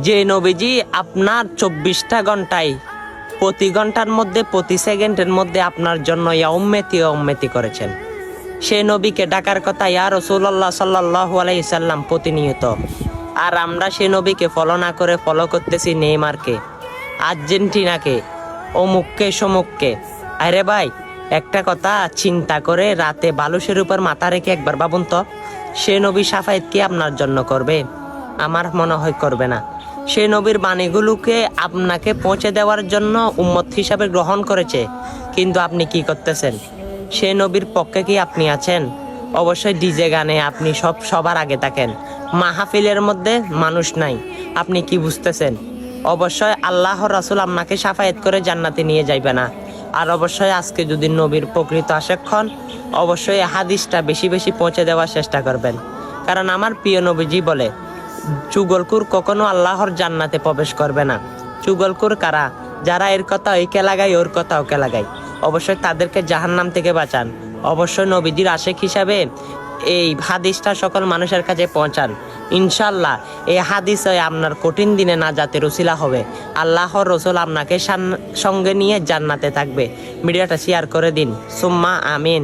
যে নবীজি আপনার 24টা ঘন্টায় প্রতি ঘন্টার মধ্যে প্রতি সেকেন্ডের মধ্যে আপনার জন্য ইয়া উম্মতি করেছেন, সে নবীকে ডাকার কথা ইয়া রাসূলুল্লাহ সাল্লাল্লাহু আলাইহি সাল্লাম প্রতিনিয়ত। আর আমরা সে নবীকে ফলো না করে ফলো করতেছি নেইমারকে, আর্জেন্টিনাকে, অমুককে সমুককে। আরে ভাই, একটা কথা চিন্তা করে রাতে বালুশের উপর মাথা রেখে একবার ভাবুন তো, সে নবী শাফায়েত কি আপনার জন্য করবে? আমার মনে হয় করবে না। সে নবীর বাণীগুলোকে আপনাকে পৌঁছে দেওয়ার জন্য উম্মত হিসাবে গ্রহণ করেছে, কিন্তু আপনি কি করতেছেন? সে নবীর পক্ষে কি আপনি আছেন? অবশ্যই ডিজে গানে আপনি সবার আগে থাকেন, মাহফিলের মধ্যে মানুষ নাই, আপনি কি বুঝতেছেন? অবশ্যই আল্লাহর রাসূল আপনাকে শাফায়েত করে জান্নাতে নিয়ে যাইবে না। আর অবশ্যই আজকে যদি নবীর প্রকৃত আশেক হন, অবশ্যই হাদিসটা বেশি বেশি পৌঁছে দেওয়ার চেষ্টা করবেন। কারণ আমার প্রিয় নবীজি বলে, চুগলখোর কখনো আল্লাহর জান্নাতে প্রবেশ করবে না। চুগলখোর কারা? যারা এর কথা ওইকে লাগায়, ওর কথা ওকে লাগায়। অবশ্যই তাদেরকে জাহান্নাম থেকে বাঁচান। অবশ্যই নবীজির আশেক হিসাবে এই হাদিসটা সকল মানুষের কাছে পৌঁছান। ইনশাল্লাহ এই হাদিস আপনার কঠিন দিনে নাজাতের উসিলা হবে। আল্লাহর রাসূল আপনাকে সঙ্গে নিয়ে জান্নাতে থাকবে। ভিডিওটা শেয়ার করে দিন। সুম্মা আমিন।